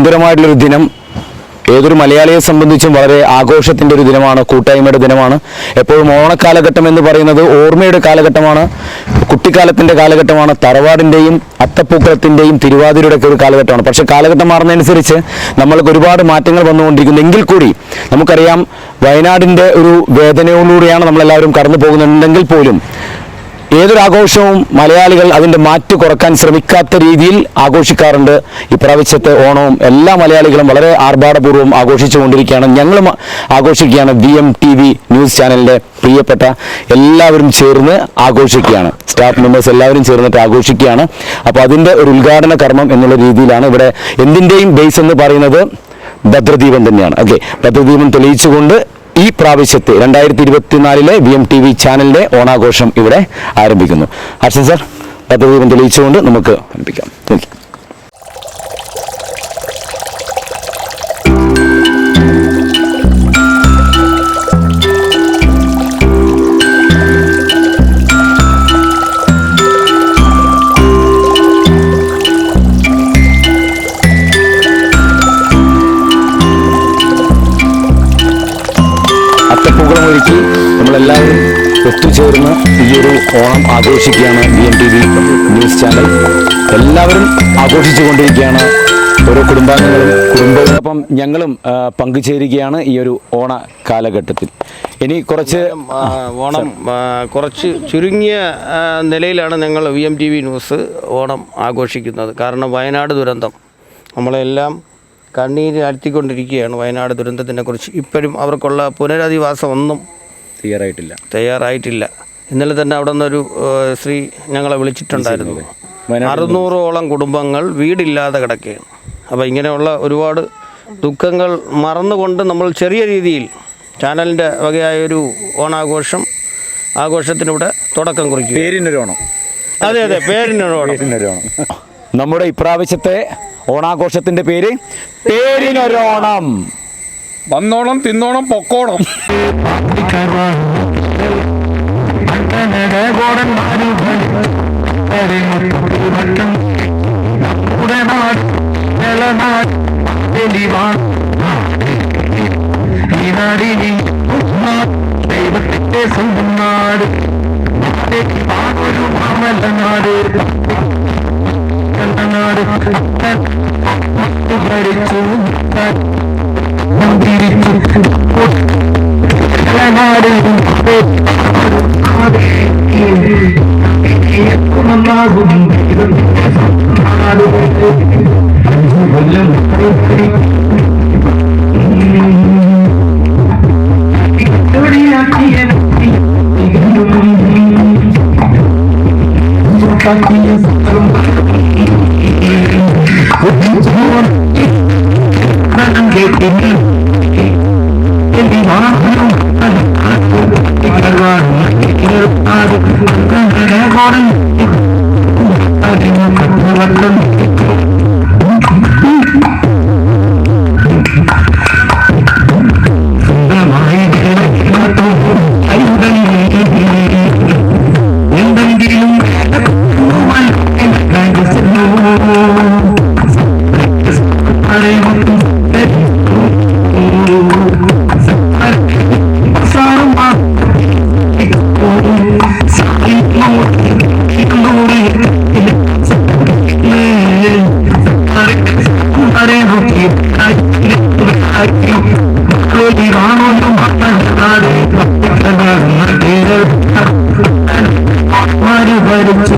സുന്ദരമായിട്ടുള്ളൊരു ദിനം. ഏതൊരു മലയാളിയെ സംബന്ധിച്ചും വളരെ ആഘോഷത്തിൻ്റെ ഒരു ദിനമാണ്, കൂട്ടായ്മയുടെ ദിനമാണ്. എപ്പോഴും ഓണക്കാലഘട്ടം എന്ന് പറയുന്നത് ഓർമ്മയുടെ കാലഘട്ടമാണ്, കുട്ടിക്കാലത്തിൻ്റെ കാലഘട്ടമാണ്, തറവാടിൻ്റെയും അത്തപ്പൂക്കളത്തിൻ്റെയും തിരുവാതിരയുടെ ഒക്കെ ഒരു കാലഘട്ടമാണ്. പക്ഷേ കാലഘട്ടം മാറുന്നതനുസരിച്ച് നമ്മൾക്ക് ഒരുപാട് മാറ്റങ്ങൾ വന്നുകൊണ്ടിരിക്കുന്നു. എങ്കിൽ കൂടി നമുക്കറിയാം, വയനാടിൻ്റെ ഒരു വേദനയോടുകൂടിയാണ് നമ്മളെല്ലാവരും കടന്നു പോകുന്നുണ്ടെങ്കിൽ പോലും ഏതൊരാഘോഷവും മലയാളികൾ അതിൻ്റെ മാറ്റ് കുറക്കാൻ ശ്രമിക്കാത്ത രീതിയിൽ ആഘോഷിക്കാറുണ്ട്. ഇപ്രാവശ്യത്തെ ഓണവും എല്ലാ മലയാളികളും വളരെ ആർഭാടപൂർവ്വം ആഘോഷിച്ചുകൊണ്ടിരിക്കുകയാണ്. ഞങ്ങളും ആഘോഷിക്കുകയാണ്. VMTV ന്യൂസ് ചാനലിൻ്റെ പ്രിയപ്പെട്ട എല്ലാവരും ചേർന്ന് ആഘോഷിക്കുകയാണ്. സ്റ്റാഫ് മെമ്പേഴ്സ് എല്ലാവരും ചേർന്നിട്ട് ആഘോഷിക്കുകയാണ്. അപ്പോൾ അതിൻ്റെ ഒരു ഉദ്ഘാടന കർമ്മം എന്നുള്ള രീതിയിലാണ് ഇവിടെ എന്തിൻ്റെയും ബേസ് എന്ന് പറയുന്നത് ഭദ്രദീപം തന്നെയാണ്. ഓക്കെ, ഭദ്രദീപം തെളിയിച്ചുകൊണ്ട് ഈ പ്രാവശ്യത്തെ 2024 VMTV ചാനലിൻ്റെ ഓണാഘോഷം ഇവിടെ ആരംഭിക്കുന്നു. ഹർഷൻ സാർ, ഭദ്രദീപം തെളിയിച്ചുകൊണ്ട് നമുക്ക് ആരംഭിക്കാം. അത്തപ്പൂക്കളം ഒരുക്കി നമ്മളെല്ലാവരും ഒത്തുചേർന്ന് ഈ ഒരു ഓണം ആഘോഷിക്കുകയാണ്. VMTV ന്യൂസ് ചാനൽ എല്ലാവരും ആഘോഷിച്ചു കൊണ്ടിരിക്കുകയാണ്. ഓരോ കുടുംബത്തോടൊപ്പം ഞങ്ങളും പങ്കുചേരുകയാണ് ഈ ഒരു ഓണ കാലഘട്ടത്തിൽ. ഇനി ഓണം കുറച്ച് ചുരുങ്ങിയ നിലയിലാണ് ഞങ്ങൾ VMTV ന്യൂസ് ഓണം ആഘോഷിക്കുന്നത്. കാരണം വയനാട് ദുരന്തം നമ്മളെല്ലാം കണ്ണീര് അഴ്ത്തിക്കൊണ്ടിരിക്കുകയാണ്. വയനാട് ദുരന്തത്തിനെക്കുറിച്ച് ഇപ്പോഴും അവർക്കുള്ള പുനരധിവാസം ഒന്നും തയ്യാറായിട്ടില്ല. ഇന്നലെ തന്നെ അവിടെ നിന്നൊരു സ്ത്രീ ഞങ്ങളെ വിളിച്ചിട്ടുണ്ടായിരുന്നു. 600ഓളം കുടുംബങ്ങൾ വീടില്ലാതെ കിടക്കുകയാണ്. അപ്പോൾ ഇങ്ങനെയുള്ള ഒരുപാട് ദുഃഖങ്ങൾ മറന്നുകൊണ്ട് നമ്മൾ ചെറിയ രീതിയിൽ ചാനലിൻ്റെ വകയായൊരു ആഘോഷത്തിനിവിടെ തുടക്കം കുറിക്കും. പേരിനൊരോണം. അതെ, പേരിനൊരോണം. നമ്മുടെ ഇപ്രാവശ്യത്തെ ഓണാഘോഷത്തിന്റെ പേര് പേരിനൊരോണം. വന്നോണം, തിന്നോണം, പൊക്കോണം. ദൈവത്തിന്റെ സ്വന്തം നാട്, നാട് ഭരിച്ചു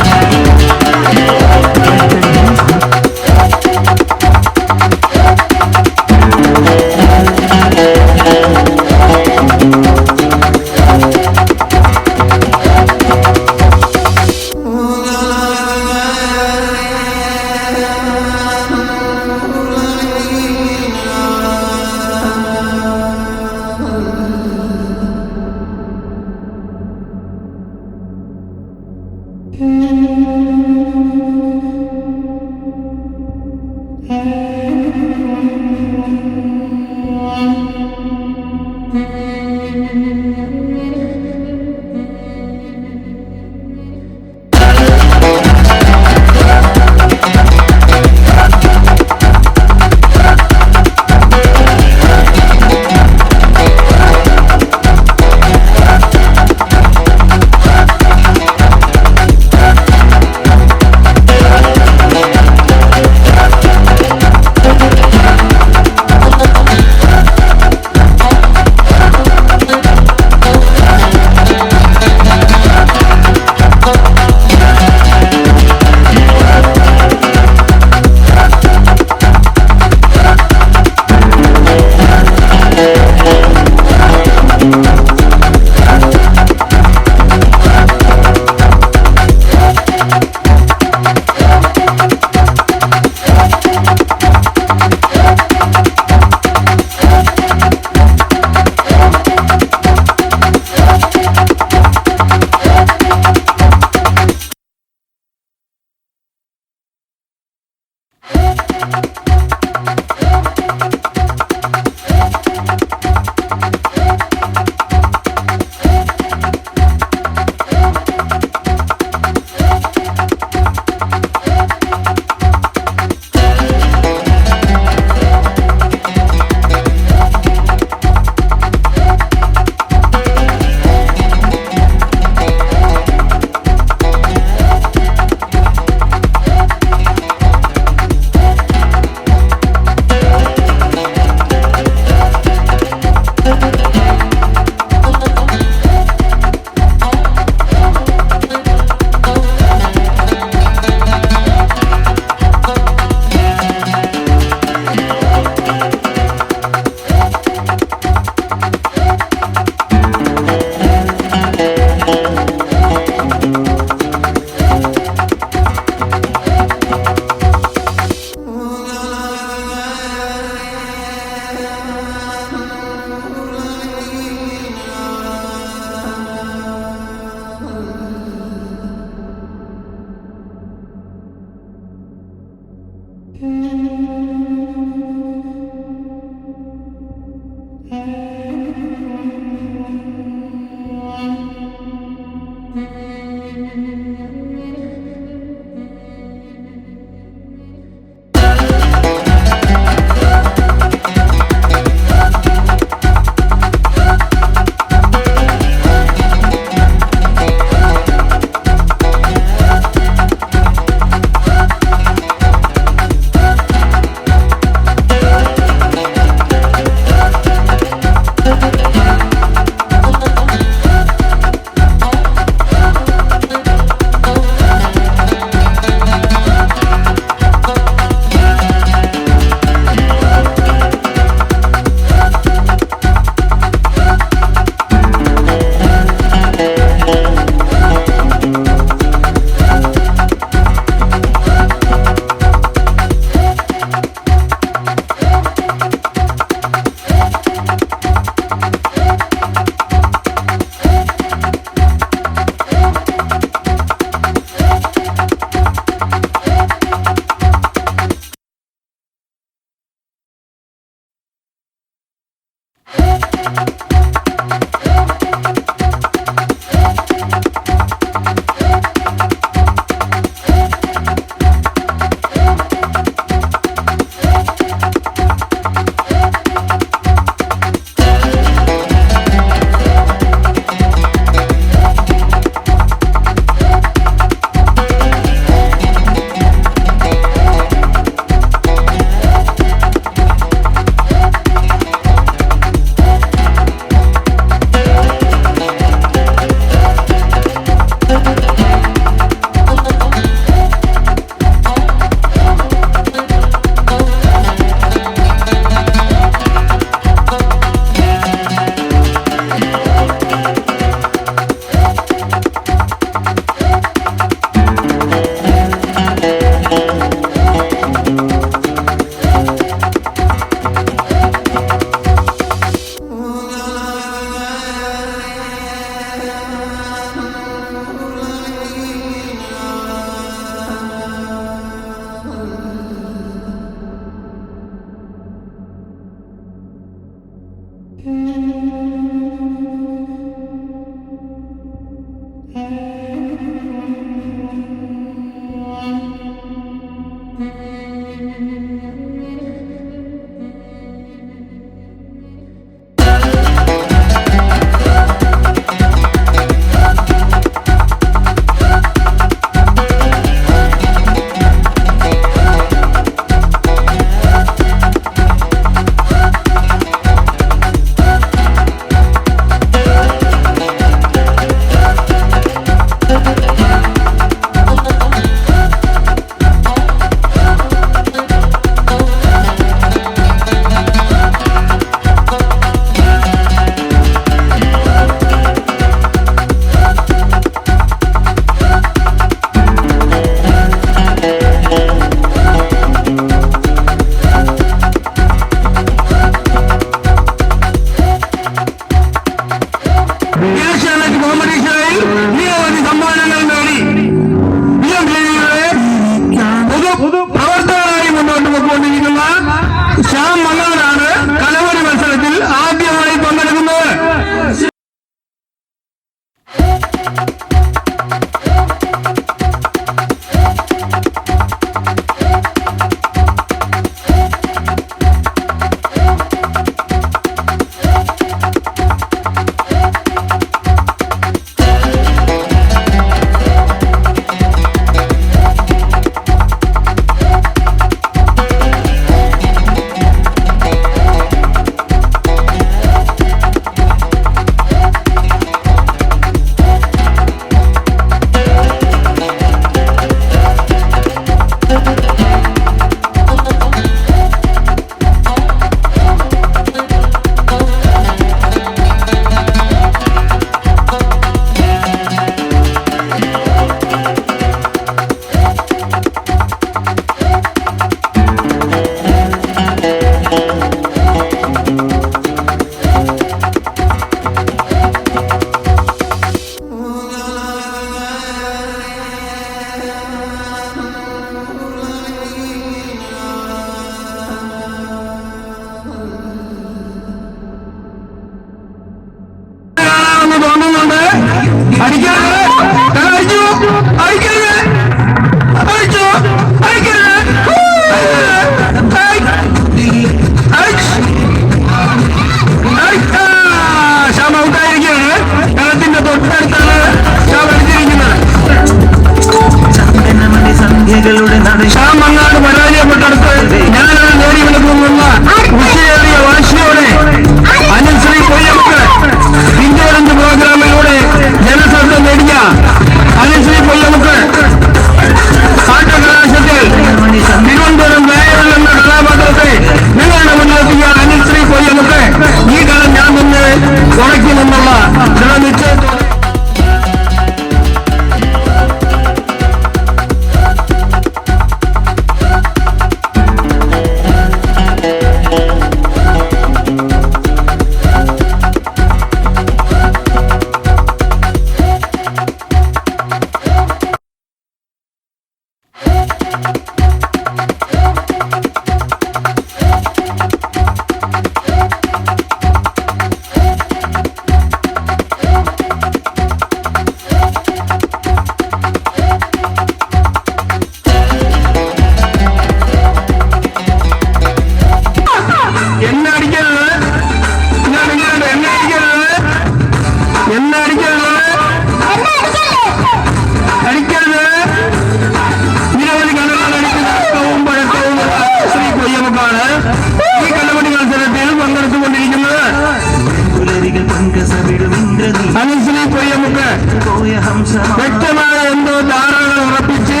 വ്യക്തമായ എന്തോ ധാരണകൾ ഉറപ്പിച്ച്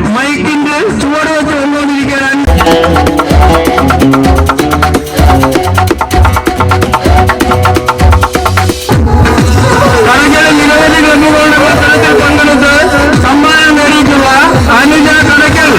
മൈക്കിന്റെ ചുവട് വെച്ച് വന്നുകൊണ്ടിരിക്കാൻ കളികളിൽ നിരവധി ക്ലബ്ബുകളുടെ മത്സരത്തിൽ പങ്കെടുത്ത് സമ്മാനം നേടിയിട്ടുള്ള അനുജ കടക്കൽ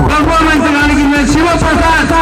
പെർഫോമൻസ് കാണിക്കുന്ന ശിവപ്രസാദ്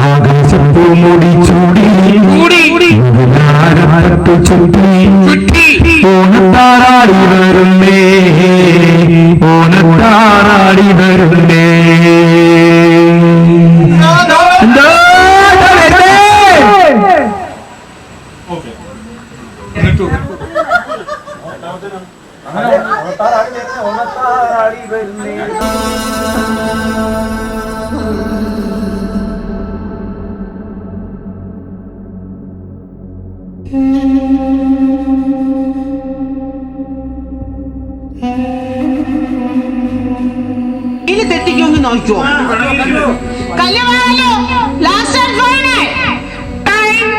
ആകാശപ്പൂമുടി ചൂടി ചുറ്റി ഓണത്താറാടി വരുന്നേ ഓണത്താറാടി വരുന്നേ ഇനി തെറ്റിക്കൊന്ന് നോക്കോ കല്യാണോ ലാസ്റ്റ് ആൻഡ് ഫൈനൽ ടൈം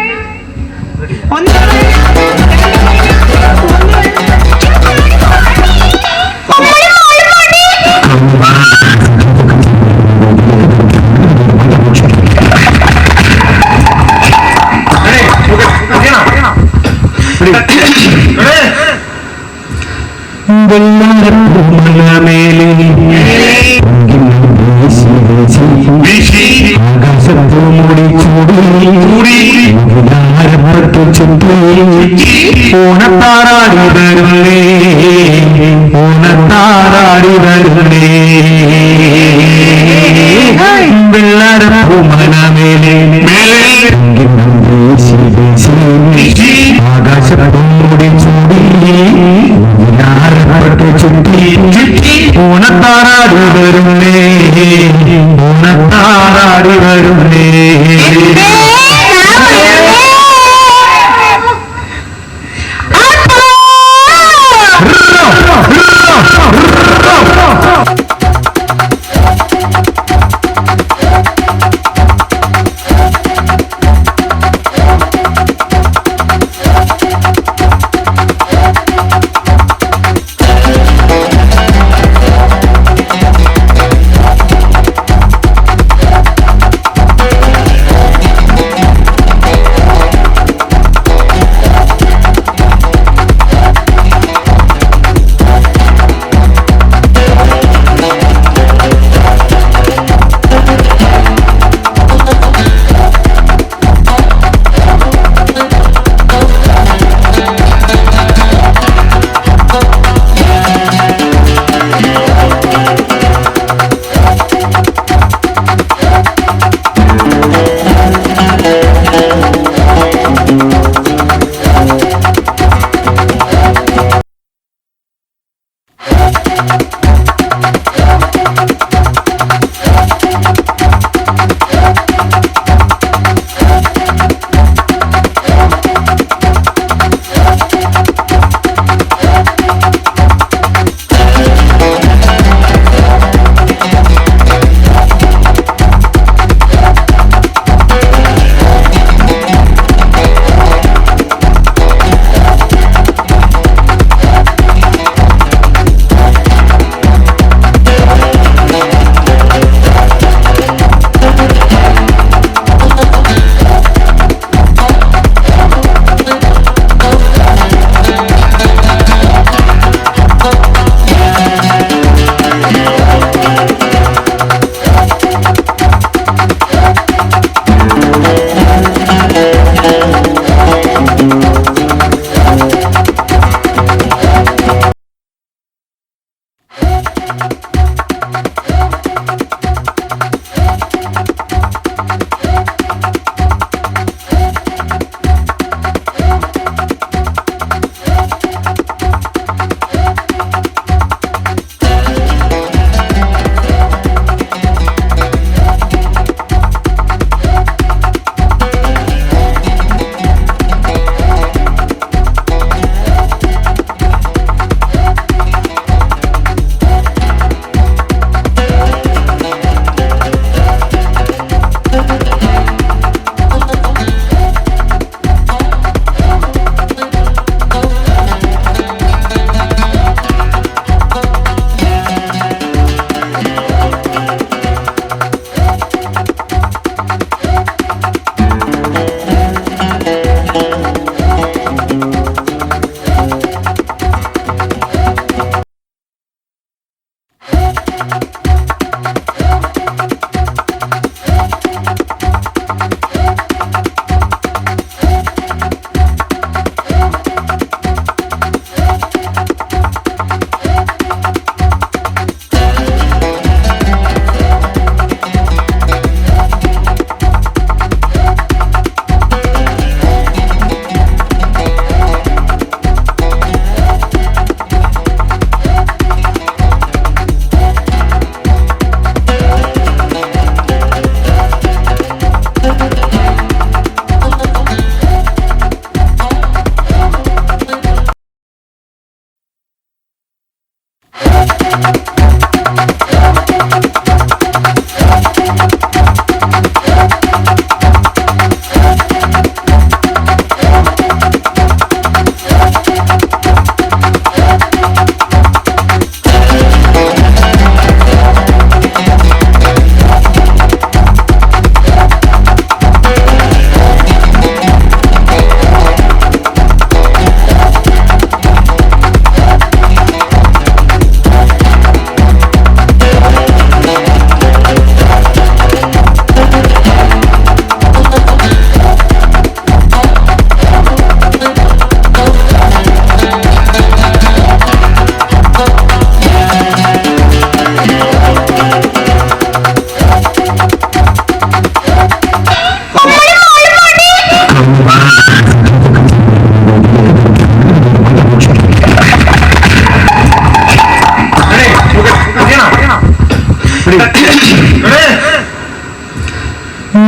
ആകാശപ്പൂമുടി ചൂടി ഓണത്താറാടി വരുന്നേ ഓണത്താറാടി വരുന്നേ വെള്ളരപ്പൂമലമേലെ ആകാശപ്പൂമുടി ചുറ്റി ഓണത്താറാടി വരുന്നേ ഓണത്താറാടി വരുന്നേ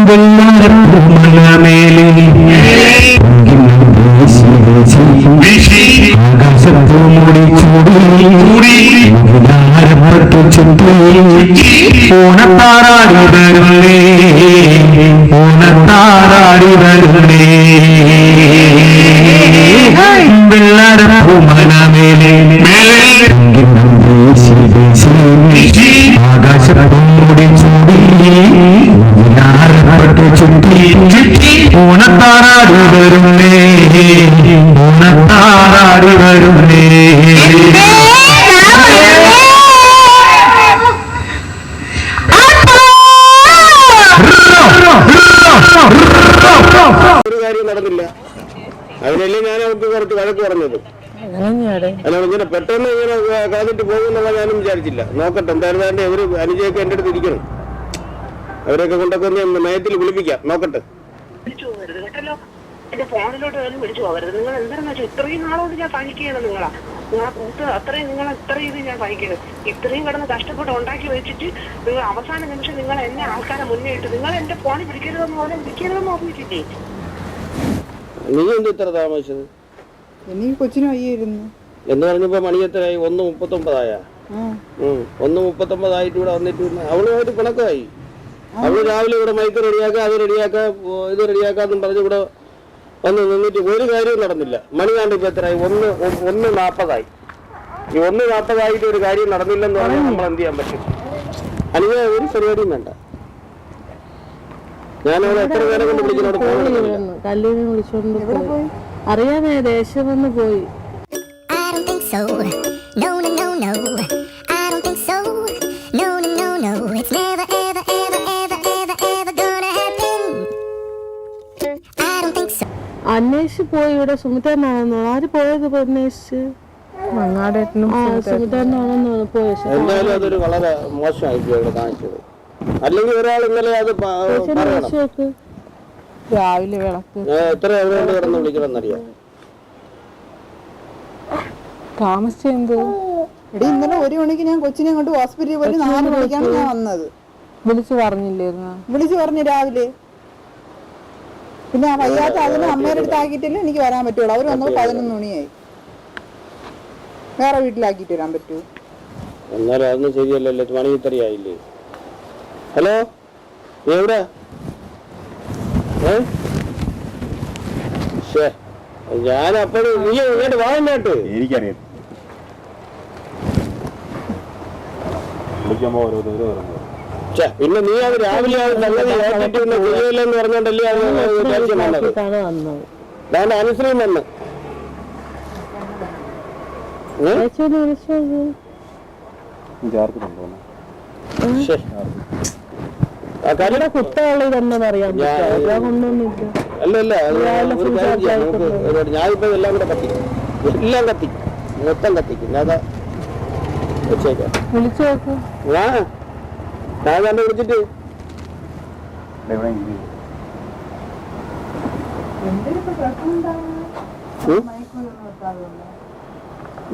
വെള്ളാരപ്പൂമലമേലെ ആകാശത്തു മൂടി ചൂടി ആരപ്പത്തു ചുറ്റി ഓണത്താറാടി വരുന്നേ ഓണത്താറാടി വരുന്നേ വെള്ളാരപ്പൂമലമേലെ ആകാശത്തു മൂടി ചൂടി ചുറ്റി ഓണത്താറാടി വരുന്നേ ഓണത്താറാടി വരുന്നേ. ഒരു കാര്യം നടന്നില്ല. അതിനല്ലേ ഞാൻ അവർക്ക് കുറച്ച് വഴക്ക് പറഞ്ഞത്. അല്ല ഇങ്ങനെ പെട്ടെന്ന് ഇങ്ങനെ കാതിട്ട് പോകുന്നുള്ള ഞാനും വിചാരിച്ചില്ല. നോക്കട്ടെ, എന്തായാലും ഒരു അനുജയൊക്കെ എൻ്റെ അടുത്ത് ഇരിക്കണം. അവരെയൊക്കെ കൊണ്ടൊക്കെ ഒന്ന് നയത്തിൽ വിളിപ്പിക്കാം, നോക്കട്ടെ. എന്റെ ഫോണിലോട്ട് വിളിച്ചു പോകരുത്. നിങ്ങൾ എന്താണെന്ന് വെച്ചാൽ ഇത്രയും നാളോട് ഞാൻ സഹിക്കുകയാണ്. നിങ്ങളെ കൂട്ട് അത്രയും നിങ്ങൾ ഇത്രയും ഇത് ഞാൻ സഹിക്കുന്നത്. ഇത്രയും കിടന്ന് കഷ്ടപ്പെട്ട് ഉണ്ടാക്കി വെച്ചിട്ട് നിങ്ങൾ അവസാന നിമിഷം നിങ്ങൾ എന്നെ ആൾക്കാരെ മുന്നേ ഇട്ട് നിങ്ങൾ എന്റെ ഫോണിൽ വിളിക്കരുതെന്ന് ഓർമ്മിച്ചില്ലേ? നീ എന്ത് ഇത്ര താമസിച്ചത്? എനിക്ക് കൊച്ചിനും വയ്യായിരുന്നു എന്ന് പറഞ്ഞപ്പോ മണി എത്രയായി? 1:39 1:39 ഇവിടെ വന്നിട്ട് അവളുമായിട്ട് പിണക്കമായി. അവള് രാവിലെ ഇവിടെ മൈക്ക് റെഡിയാക്കാം, അത് റെഡിയാക്കാം, ഇത് റെഡിയാക്കാന്നും പറഞ്ഞ് ഇവിടെ വന്ന് നിന്നിട്ട് ഒരു കാര്യവും നടന്നില്ല. മണി കണ്ട് ഇപ്പൊ എത്രയായി? 1:40. ഈ 1:40 ഒരു കാര്യം നടന്നില്ലെന്ന് പറഞ്ഞാൽ നമ്മൾ എന്ത് ചെയ്യാൻ പറ്റും? അനുജ ഒരു പരിപാടിയും വേണ്ട. ഞാനവിടെ എത്ര പേരെ കൊണ്ട് വിളിക്കുന്നോട് കല്ലിനെ വിളിച്ചോണ്ട് പോയി. അറിയാമേ ദേഷ്യം വന്ന് പോയി. അന്വേഷിച്ച് പോയി. ഇവിടെ സുമിതനാണെന്നോ ആര് പോയത്? അന്വേഷിച്ച് മങ്ങാടേട്ടനും സുമിതനാണെന്നോ പോയത്. എന്തായാലും അതൊരു വളരെ മോശമായിരിക്കും ഇവിടെ കാണിച്ചത്. അല്ലെങ്കിൽ ഒരാൾ ഇന്നലെ അത് പറയണം. രാവിലെ വിളക്ക് എത്ര എവിടെയുണ്ട് കിടന്ന് വിളിക്കണമെന്നറിയാം. താമസിച്ചെന്തോ എടി ഇന്നലെ 1 മണിക്ക് ഞാൻ കൊച്ചിനെ അങ്ങോട്ട് ഹോസ്പിറ്റലിൽ പോയി 4 മണിക്കാണ് ഞാൻ വന്നത്. വിളിച്ചു പറഞ്ഞില്ലായിരുന്നു? വിളിച്ചു പറഞ്ഞു രാവിലെ. പിന്നെ ആ വയ്യാത്ത അതിന് അമ്മയുടെ അടുത്ത് ആക്കിയിട്ടല്ലേ എനിക്ക് വരാൻ പറ്റുള്ളൂ. അവർ വന്നത് 11 മണിയായി. വേറെ വീട്ടിലാക്കിയിട്ട് വരാൻ പറ്റൂ? എന്നാലും അതൊന്നും ശരിയല്ലല്ലോ. മണി ഇത്രയായില്ലേ? ഹലോ, എവിടെ? ഞാൻ അപ്പോഴും നീ ഇങ്ങോട്ട് വാങ്ങാട്ട്. എനിക്കറിയാം പിന്നെ നീ അത് രാവിലെ സംഗതി ഏറ്റിട്ട് പിന്നെ ചെയ്യലെന്ന് പറഞ്ഞോണ്ടല്ലേ അത് ദേഷ്യം വന്നത്. ഞാൻ അനുസരിച്ച് വന്ന് അല്ലല്ല ഞാനിപ്പോ എല്ലാം കൂടെ കത്തിക്കും. എല്ലാം കത്തിക്കും, മൊത്തം കത്തിക്കും. അതാ വെച്ചേക്കാം. ഞാൻ തന്നെ വിളിച്ചിട്ട്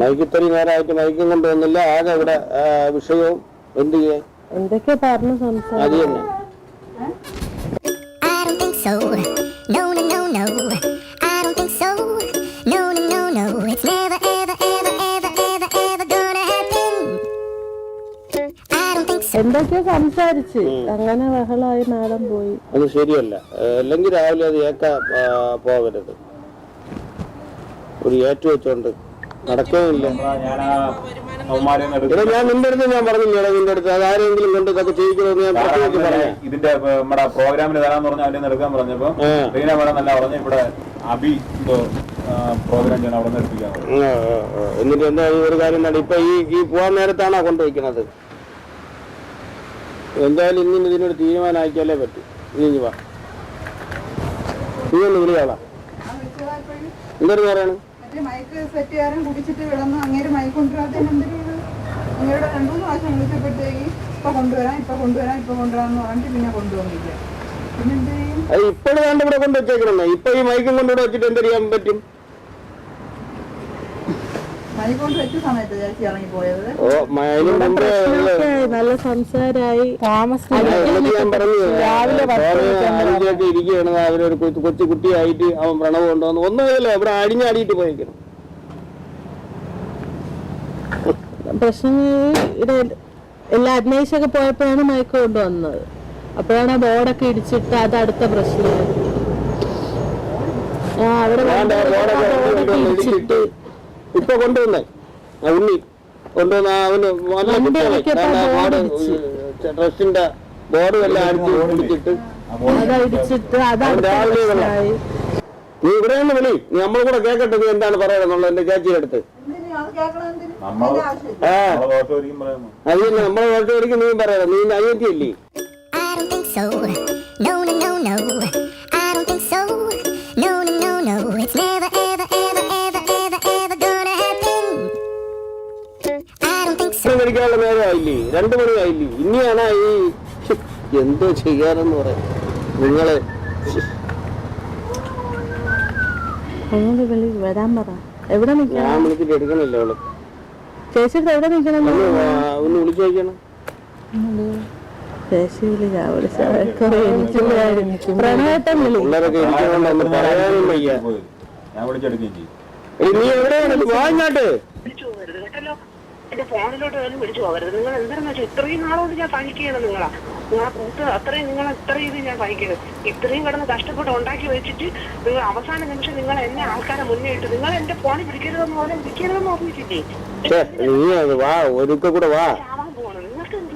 മൈക്ക് ഇത്രയും നേരമായിട്ട് മൈക്കും കൊണ്ടുവന്നില്ല. ആകെ ഇവിടെ വിഷയവും എന്ത് ചെയ്യാൻ എന്തൊക്കെ പറഞ്ഞു സംസാരിക്കും. അത് തന്നെ എന്തൊക്കെയോ സംസാരിച്ച് അങ്ങനെ ബഹളമായി നാടൻ പോയി. അത് ശരിയല്ല. അല്ലെങ്കിൽ രാവിലെ അത് പോകരുത്. ഒരു ഏറ്റു വെച്ചോണ്ട് നടക്കുകയില്ല. ഞാൻ നിന്റെ അടുത്ത് ഞാൻ പറഞ്ഞില്ലേ, നിന്റെ അടുത്ത് അത് ആരെങ്കിലും കൊണ്ട് ഇതൊക്കെ ചെയ്യിക്കണമെന്ന് ഞാൻ പ്രത്യേകിച്ച് പറഞ്ഞു. ഇതിന്റെ നമ്മുടെ പ്രോഗ്രാമിൽ തരാന്ന് പറഞ്ഞ അവന്റെ എടുക്കാൻ പറഞ്ഞപ്പോ റീന വേണം നല്ല പറഞ്ഞു. ഇവിടെ അബി പ്രോഗ്രാം ചെയ്യണം, അവിടെ നിന്ന് എടുപ്പിക്കാൻ. എന്നിട്ട് എന്താ ഒരു കാര്യം നട ഇപ്പൊ ഈ പോവാൻ നേരത്താണോ കൊണ്ടുവയ്ക്കണത്? എന്തായാലും ഇന്നിന് ഇതിനൊരു തീരുമാനമാക്കിയാലേ പറ്റൂ. ഇനി വാ, നീ ഒന്ന് വിളിയാളാ. എന്തൊരു പറയണം? മൈക്ക് സെറ്റുകാരൻ കുടിച്ചിട്ട് കിടന്നു. അങ്ങേര് മൈക്ക് കൊണ്ടുവരാത്ത അങ്ങേരുടെ 2-3 പ്രാവശ്യം വിളിച്ചപ്പോഴത്തേക്ക് ഇപ്പൊ കൊണ്ടുവരാം പറഞ്ഞിട്ട് പിന്നെ കൊണ്ടുവന്നില്ല. പിന്നെ എന്ത് ചെയ്യും? അത് ഇപ്പോഴും വേണ്ട ഇവിടെ കൊണ്ടുവച്ചേക്കണമെന്നോ? ഇപ്പൊ ഈ മൈക്കും കൊണ്ടുവിടെ വെച്ചിട്ട് എന്ത് ചെയ്യാൻ പറ്റും? മൈക്കൊണ്ട് വെച്ച സമയത്ത് ചേച്ചി ഇറങ്ങി പോയത്. നല്ല സംസാരായി ഞാൻ പറഞ്ഞു ഇരിക്കുകയാണ്. അവരൊരു കൊച്ചു കുട്ടിയായിട്ട് അവൻ പ്രണവ് കൊണ്ടുവന്നു ഒന്നുമില്ല, ഇവിടെ അടിഞ്ഞാടിയിട്ട് പോയിരിക്കണം. പ്രശ്നം എല്ലാ അന്വേഷിച്ചൊക്കെ പോയപ്പോഴാണ് മയക്കം കൊണ്ടുവന്നത്. അപ്പോഴാണ് ആ ബോർഡൊക്കെ ഇടിച്ചിട്ട് അത് അടുത്ത പ്രശ്നമായിരുന്നു. അവിടെ ഇടിച്ചിട്ട് ഇപ്പൊ കൊണ്ടുവന്നേ ഉണ്ണി കൊണ്ടുവന്ന അവന് ട്രസ്റ്റിന്റെ ബോർഡ് എല്ലാം അടിച്ചിട്ട് അതാ ഇടിച്ചിട്ട് അതാണ് പ്രശ്നമായി. നീ ഇവിടെ നിന്ന് വിളി, നീ നമ്മൾ കൂടെ കേക്കട്ടെ നീ എന്താണ് പറയാനുള്ളത് എന്റെ ചേച്ചിയുടെ അടുത്ത്. അത് തന്നെ നമ്മളെ ഓട്ടോടിക്കും നീ പറയാം. നീ അനിയത്തിയല്ലേ? കഴിക്കാനുള്ള നേരമായില്ലേ, 2 മണിയായില്ലേ, ഇനിയാണ് ഈ എന്തോ ചെയ്യാനെന്ന് പറയാം നിങ്ങള്. വരാൻ പറ. എവിടെ നിൽക്കണം? ഞാൻ വിളിച്ചിട്ട് എടുക്കണില്ല അവള്. ചേച്ചി എവിടെ നിൽക്കണം? ഒന്ന് വിളിച്ചു നോക്കണം. പ്രണവേട്ടൻ വിളി. പിള്ളേരൊക്കെ ഇരിക്കണോണ്ട് പറയാനും വയ്യ. നീ എവിടെയാണ്? വാങ്ങാട്ട് എന്റെ ഫോണിലോട്ട് പോലും വിളിച്ചു പോകരുത്. നിങ്ങൾ എന്താണെന്ന് വെച്ചാൽ ഇത്രയും നാളോട് ഞാൻ സഹിക്കുകയാണ്. നിങ്ങളെ കൂട്ട് അത്രയും നിങ്ങൾ ഇത്രയും ഇത് ഞാൻ സഹിക്കുന്നത്. ഇത്രയും കിടന്ന് കഷ്ടപ്പെട്ട് ഉണ്ടാക്കി വെച്ചിട്ട് നിങ്ങൾ അവസാന നിമിഷം നിങ്ങൾ എന്നെ ആൾക്കാരെ മുന്നേ ഇട്ട് നിങ്ങൾ എന്റെ ഫോണിൽ വിളിക്കരുതെന്ന് പോലെ വിളിക്കരുതെന്ന് ഓർമ്മിച്ചില്ലേ? നീ വാ, ഒരുക്ക കൂടെ വാ. ആവാൻ പോകണം. നിങ്ങൾക്ക് എന്ത്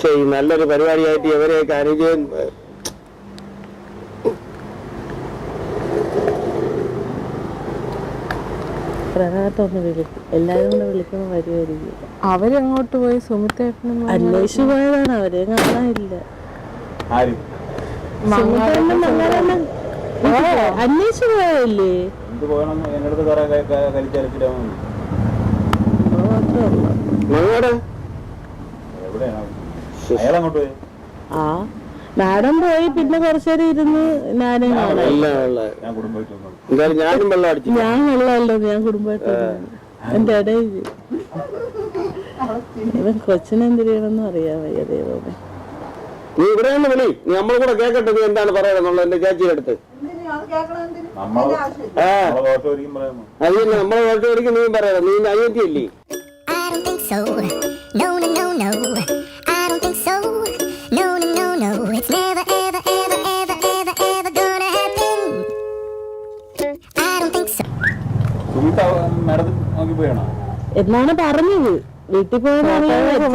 ശരി, നല്ലൊരു പരിപാടിയായിട്ട് ഇവരെയൊക്കെ അനുജൻ പ്രണവത്തൊന്ന് വിളിക്കും. എല്ലാരും കൂടെ വിളിക്കുമ്പോ വരുമായിരിക്കും. അവരങ്ങോട്ട് പോയി സുമിത്തേട്ടനും അന്വേഷിച്ചു പോയതാണ്. അവരെ കാണാനില്ല. അന്വേഷിച്ചു പോയല്ലേ? ആ മാഡം പോയി. പിന്നെ കുറച്ചേരം ഇരുന്ന് ഞാനും ഞാൻ വെള്ളമല്ലോ, ഞാൻ കുടുംബമായിട്ട് എന്റെ ഇടയിൽ ഇവൻ കൊച്ചിനെന്തിരിയണമെന്നും അറിയാൻ വയ്യ. ദൈവമേ, നീ ഇവിടെ നിന്ന് വിളി, നീ നമ്മൾ കൂടെ കേക്കട്ടെ നീ എന്താണ് പറയാനുള്ളത് എന്റെ ചേച്ചിയുടെ അടുത്ത്. അത് തന്നെ നമ്മളെ ഓട്ടോടിക്കും നീ പറയാം. നീ അനിയത്തിയല്ലേ? എന്നാണ് പറഞ്ഞത്. വീട്ടിൽ പോയതായിരിക്കും.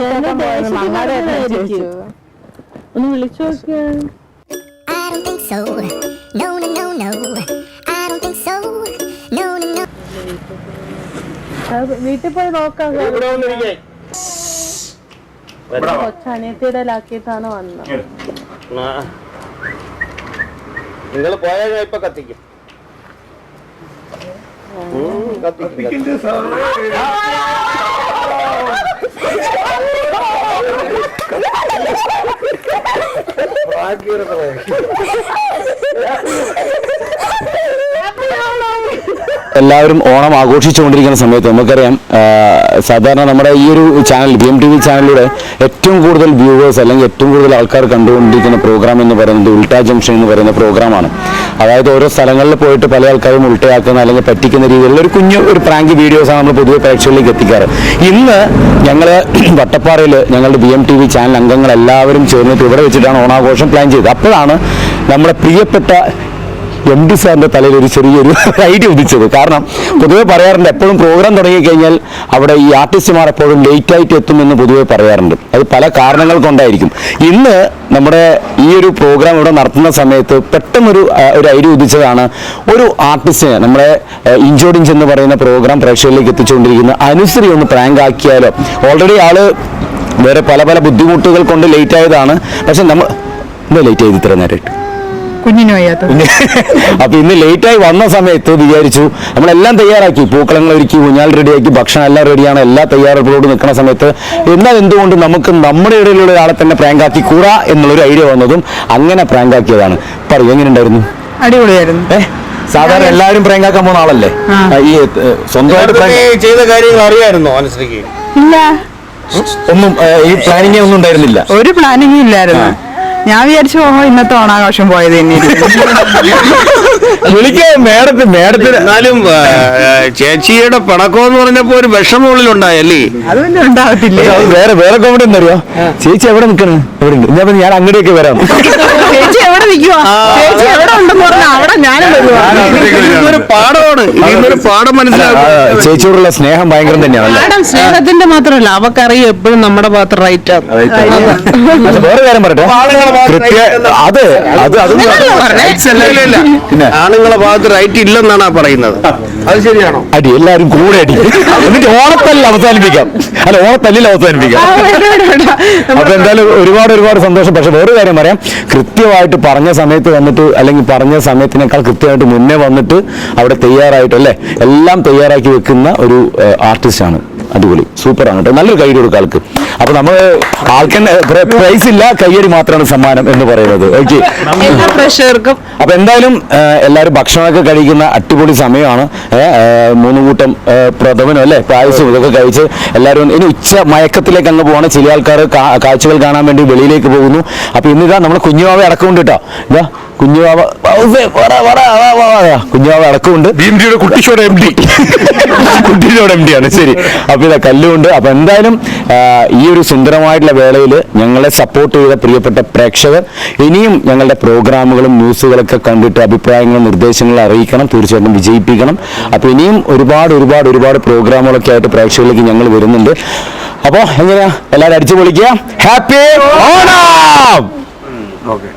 ഒന്ന് വിളിച്ചു നോക്കിയാണ്. വീട്ടിൽ പോയി നോക്കാം. കൊച്ചനിയത്തിയുടെ ലാക്കിയിട്ടാണ് വന്നത്. നിങ്ങൾ പോയാൽ ഞാൻ ഇപ്പൊ കത്തിക്കും. എല്ലാവരും ഓണം ആഘോഷിച്ചുകൊണ്ടിരിക്കുന്ന സമയത്ത് നമുക്കറിയാം, സാധാരണ നമ്മുടെ ഈ ഒരു ചാനൽ BMTV ചാനലിലൂടെ ഏറ്റവും കൂടുതൽ വ്യൂവേഴ്സ് അല്ലെങ്കിൽ ഏറ്റവും കൂടുതൽ ആൾക്കാർ കണ്ടുകൊണ്ടിരിക്കുന്ന പ്രോഗ്രാം എന്ന് പറയുന്നത് ഉൾട്ടാ ജംഗ്ഷൻ എന്ന് പറയുന്ന പ്രോഗ്രാമാണ്. അതായത് ഓരോ സ്ഥലങ്ങളിൽ പോയിട്ട് പല ആൾക്കാരും ഉൾട്ടയാക്കുന്ന അല്ലെങ്കിൽ പറ്റിക്കുന്ന രീതിയിലുള്ള ഒരു പ്രാങ്ക് വീഡിയോസാണ് നമ്മൾ പൊതുവെ പ്രേക്ഷകരിലേക്ക് എത്തിക്കാറ്. ഇന്ന് ഞങ്ങൾ വട്ടപ്പാറയിൽ ഞങ്ങളുടെ BMTV ചാനൽ അംഗങ്ങൾ എല്ലാവരും ചേർന്നിട്ട് ഇവിടെ വെച്ചിട്ടാണ് ഓണാഘോഷം പ്ലാൻ ചെയ്തത്. അപ്പോഴാണ് നമ്മുടെ പ്രിയപ്പെട്ട MD സാറിൻ്റെ തലയിൽ ഒരു ചെറിയൊരു ഐഡിയ ഉദിച്ചത്. കാരണം പൊതുവെ പറയാറുണ്ട്, എപ്പോഴും പ്രോഗ്രാം തുടങ്ങിക്കഴിഞ്ഞാൽ അവിടെ ഈ ആർട്ടിസ്റ്റുമാർ എപ്പോഴും ലേറ്റായിട്ട് എത്തുമെന്ന് പൊതുവെ പറയാറുണ്ട്. അത് പല കാരണങ്ങൾ കൊണ്ടായിരിക്കും. ഇന്ന് നമ്മുടെ ഈ ഒരു പ്രോഗ്രാം ഇവിടെ നടത്തുന്ന സമയത്ത് പെട്ടെന്നൊരു ഐഡിയ ഉദിച്ചതാണ്. ഒരു ആർട്ടിസ്റ്റിനെ നമ്മുടെ ഇഞ്ചോഡിഞ്ച് എന്ന് പറയുന്ന പ്രോഗ്രാം പ്രേക്ഷകരിലേക്ക് എത്തിച്ചുകൊണ്ടിരിക്കുന്ന അനുശ്രീ ഒന്ന് പ്രാങ്ക് ആക്കിയാലോ. ഓൾറെഡി ആള് വേറെ പല പല ബുദ്ധിമുട്ടുകൾ കൊണ്ട് ലേറ്റ് ആയതാണ്. പക്ഷെ നമ്മൾ എന്താ ലേറ്റ് ആയത് ഇത്ര നേരമായിട്ട്? കുഞ്ഞിന് വയ്യാത്ത. അപ്പൊ ഇന്ന് ലേറ്റായി വന്ന സമയത്ത് വിചാരിച്ചു നമ്മളെല്ലാം തയ്യാറാക്കി, പൂക്കളങ്ങൾ ഒരുക്കി, ഊഞ്ഞാൽ റെഡിയാക്കി, ഭക്ഷണം എല്ലാം റെഡിയാണ്, എല്ലാ തയ്യാറെടുപ്പോട് നിൽക്കുന്ന സമയത്ത് എന്നാൽ എന്തുകൊണ്ട് നമുക്ക് നമ്മുടെ ഇടയിലുള്ള ഒരാളെ തന്നെ പ്രാങ്ക് ആക്കി കൂടാ എന്നുള്ളൊരു ഐഡിയ വന്നതും അങ്ങനെ പ്രാങ്ക് ആക്കിയതാണ്. പറയൂ, എങ്ങനെ ഉണ്ടായിരുന്നു? അടിപൊളിയായിരുന്നു. സാധാരണ എല്ലാവരും പ്രാങ്കാക്കാൻ പോകുന്ന ആളല്ലേ ഈ സ്വന്തമായിട്ട് നേരത്തെ ചെയ്ത കാര്യങ്ങൾ അറിയായിരുന്നോ അനുസരിക്ക്? ഇല്ല, ഒന്നും ഈ പ്ലാനിങ് ഒന്നും ഉണ്ടായിരുന്നില്ല. ഒരു പ്ലാനിങ്ങും ഇല്ലായിരുന്നു. ഞാൻ വിചാരിച്ചു ഇന്നത്തെ ഓണാഘോഷം പോയത് തന്നെ വിളിക്കാൻ മേഡത്തിന് എന്നാലും ചേച്ചിയുടെ പണക്കം എന്ന് പറഞ്ഞപ്പോ ഒരു വിഷമുള്ളിലുണ്ടായല്ലേ? അത് പിന്നെ ഉണ്ടാകത്തില്ല. വേറെ കോമഡി എന്നറിയോ, ചേച്ചി എവിടെ നിൽക്കണ്, എവിടെ ഉണ്ട്, ഞാൻ അങ്ങോട്ടേക്ക് വരാം. ചേച്ചി എവിടെ നിൽക്കുവാ, ചേച്ചി എവിടെ ഉണ്ടെന്ന് പറഞ്ഞാൽ അവിടെ ഞാനും വരുവാ. ഇതൊരു പാഠമാണ്, ഇതൊരു പാഠം മനസ്സിലാക്കും. ചേച്ചിയോടുള്ള സ്നേഹം ഭയങ്കരം തന്നെയാണ്. മാഡം സ്നേഹത്തിന്റെ മാത്രമല്ല, അവക്കറിയും എപ്പോഴും നമ്മുടെ ഭാഗത്ത് റൈറ്റ് ആണ്. വേറെ കാര്യം പറയട്ടെ, ആണുങ്ങളെ ഭാഗത്ത് റൈറ്റ് ഇല്ലെന്നാണ് പറയുന്നത്. അത് ശരിയാണോ? അടി എല്ലാരും കൂടെ അടി, എന്നിട്ട് ഓണത്തല്ലിൽ അവസാനിപ്പിക്കാം. അല്ല, ഓണത്തല്ലിൽ അവസാനിപ്പിക്കാം. അപ്പൊ എന്തായാലും ഒരുപാട് സന്തോഷം. പക്ഷെ വേറെ കാര്യം പറയാം, കൃത്യമായിട്ട് പറഞ്ഞ സമയത്ത് വന്നിട്ട്, അല്ലെങ്കിൽ പറഞ്ഞ സമയത്തിനേക്കാൾ കൃത്യമായിട്ട് മുന്നേ വന്നിട്ട് അവിടെ തയ്യാറായിട്ട് അല്ലേ എല്ലാം തയ്യാറാക്കി വെക്കുന്ന ഒരു ആർട്ടിസ്റ്റാണ്. അടിപൊളി, സൂപ്പറാണ് കേട്ടോ. നല്ലൊരു കൈയ്യടി കൊടുക്കുക ആൾക്ക്. അപ്പൊ നമ്മൾ ആൾക്ക് പ്രൈസ് ഇല്ല, കയ്യടി മാത്രമാണ് സമ്മാനം എന്ന് പറയുന്നത്. ഓക്കെ, എല്ലാ പ്രേക്ഷകർക്കും. അപ്പൊ എന്തായാലും എല്ലാവരും ഭക്ഷണമൊക്കെ കഴിക്കുന്ന അടിപൊളി സമയമാണ്. 3 കൂട്ടം പ്രഥമനും അല്ലെ പായസവും ഇതൊക്കെ കഴിച്ച് എല്ലാവരും ഇനി ഉച്ച മയക്കത്തിലേക്ക് അങ്ങ് പോവാണ്. ചില ആൾക്കാർ കാഴ്ചകൾ കാണാൻ വേണ്ടി വെളിയിലേക്ക് പോകുന്നു. അപ്പൊ ഇന്നിതാ നമ്മുടെ കുഞ്ഞുവാവ അടക്കമുണ്ട് കേട്ടോ. ഇതാ കുഞ്ഞുവാവ അടക്കമുണ്ട്. കുട്ടിച്ചോട് എം ഡി ആണ്. ശരി, അപ്പൊ ഇതാ കല്ലുണ്ട്. അപ്പൊ എന്തായാലും ഈ ഒരു സുന്ദരമായിട്ടുള്ള വേളയിൽ ഞങ്ങളെ സപ്പോർട്ട് ചെയ്ത പ്രിയപ്പെട്ട പ്രേക്ഷകർ ഇനിയും ഞങ്ങളുടെ പ്രോഗ്രാമുകളും ന്യൂസുകളൊക്കെ കണ്ടിട്ട് അഭിപ്രായങ്ങളും നിർദ്ദേശങ്ങളും അറിയിക്കണം, തീർച്ചയായിട്ടും വിജയിപ്പിക്കണം. അപ്പൊ ഇനിയും ഒരുപാട് പ്രോഗ്രാമുകളൊക്കെ ആയിട്ട് പ്രേക്ഷകരിലേക്ക് ഞങ്ങൾ വരുന്നുണ്ട്. അപ്പോൾ എങ്ങനെയാ എല്ലാവരും അടിച്ചു പൊളിക്കുക. ഹാപ്പി ഓണം. ഓക്കെ.